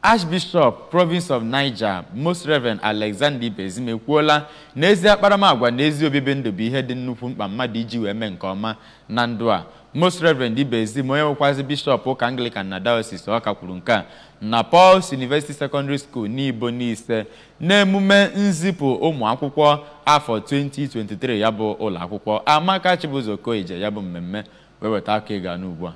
Archbishop Province of Niger Most Reverend Alexander Ibezim ekwuola n'ezi akparamagwa n'ezi obibi ndụ bụ ihe dị nnukwu mkpa mmadụ iji wee mee nke ọma na ndụ a. Most Reverend Ibezim onye nwekwazi Bishop ụka Anglican na Diocese Ọka kwuru nke a na Paul's University Secondary School Nibo-Nise n'emume nzipụ ụmụ akwụkwọ afọ 2023 ya bụ ụlọ akwụkwọ. Amaka Chibuzo Koije ya bụ mmemme wee weta aka ịga n'ugbu a.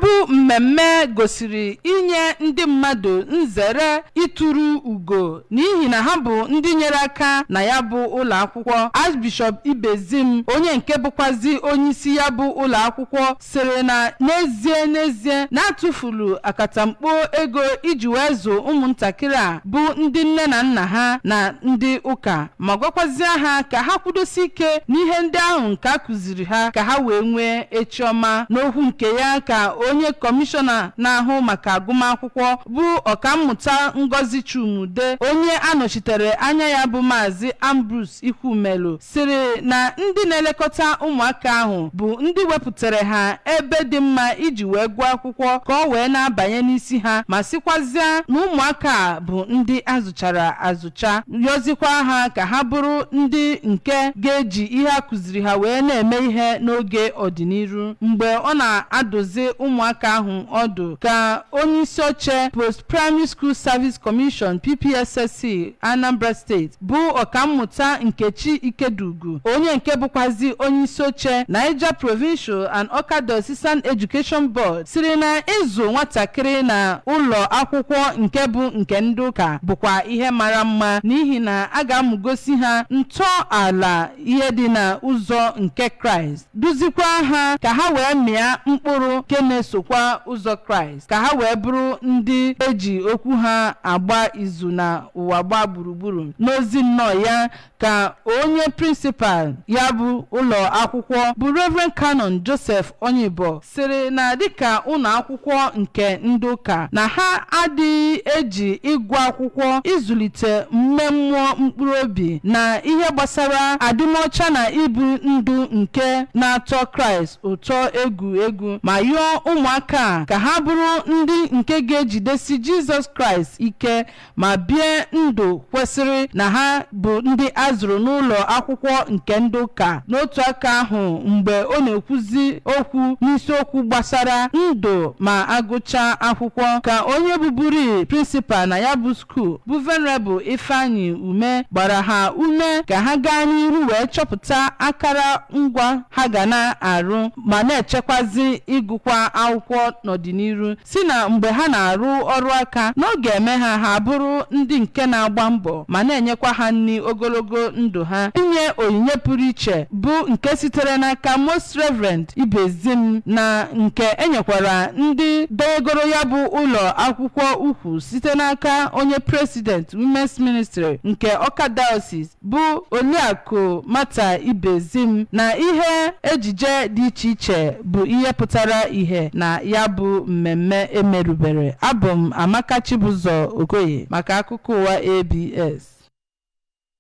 bụ mmemme gosiri inye ndị mmadụ nzere ịtụrụ ugo n'ihi na ha bụ ndị nyere aka na ya bụ ụlọ akwụkwọ. Archbishop Ibezim onye nke bụkwazi onye isi ya bụ ụlọ akwụkwọ sịrị na n'ezie na-atụfuru akatamkpo ego iji wee zụ ụmụntakịrị a bụ ndị nne na nna ha na ndị ụka, ma gwakwazie ha ka ha kwudosi ike n'ihe ndị ahụ nke a kụziri ha ka ha wee nwee echi ọma. N'okwu nke ya ka onye kọmishọna na-ahụ maka agụmakwụkwọ bụ ọkammụta Ngozi Chumude onye anọchitere anya ya bụ Maazị Ambrose Ikwumelu sịrị na ndị na-elekọta ụmụaka ahụ bụ ndị wepụtara ha ebe dị mma iji wee gụọ akwụkwọ ka ọ wee na-abanye n'isi ha, ma sịkwazịa na ụmụaka bụ ndị azụchara azụcha, yọzikwa ha ka ha bụrụ ndị nke ga-eji ihe a kụziri ha wee na-eme ihe n'oge ọdịnihu. Mgbe ọ na-adozi ụmụaka ahụ ọdụ ka onye isi oche Post Primary School Service Commission PPSSC Anambra State bụ ọkammụta Nkechi Ikedugu onye nke bụkwazi onye isi oche Niger Provincial and Awka Diocesan Education Board siri na ịzụ nwatakịrị na ụlọ akwụkwọ nke bụ nke ndị ụka bụkwa ihe mara mma n'ihi na a ga-amụgosi ha ntọala ihe dị na ụzọ nke Kraịst, duzikwa ha ka ha wee mịa mkpụrụ nke na-esokwa ụzọ Kraịst, ka ha wee bụrụ ndị eji okwu ha agba izu na ụwa gbaa gburugburu. N'ozi nnọọ ya ka onye prịnsịpal ya bụ ụlọ akwụkwọ bụ Reverend Canon Joseph Onyibo sịrị na dịka ụlọ akwụkwọ nke ndị ụka na ha adịghị eji ịgụ akwụkwọ ịzụlite mmụọ mkpụrụ obi na ihe gbasara adịmọcha na ibu ndụ nke na-atọ Kraịst ụtọ egwu ma yọọ ụmụaka ka ha bụrụ ndị nke ga-ejidesi Jizọs Kraịst ike ma bie ndụ kwesịrị na ha bụ ndị azụrụ n'ụlọ akwụkwọ nke ndị ụka. N'otu aka ahụ mgbe ọ na-ekwuzi okwu n'isiokwu gbasara ndụ ma agụcha akwụkwọ ka onye bụburi prịnsịpal na ya bụ skuul bụ Venerable Ifeanyi Ume gbara ha ume ka ha gaa n'ihu wee chọpụta akara ngwa ha ga na-arụ ma na-echekwazi ịgụkwa akwụkwọ n'ọdịnihu, si na mgbe ha na-arụ ọrụ aka n'oge eme ha bụrụ ndị nke na-agba mbọ ma na-enyekwa ha nri ogologo ndụ ha. Inye onyinye pụrụ iche bụ nke sitere n'aka Most Reverend Ibezim na nke enyekwara ndị dogoro ya bụ ụlọ akwụkwọ ukwu site n'aka onye President Women's Ministry nke Awka Diocese bụ Oliakụ Mata Ibezim, na ihe ejije dị iche iche bụ ihe pụtara ihe na ya bụ mmemme emerubere. Abụ m Amaka Chibuzo Okoye maka akụkọ ụwa ABS.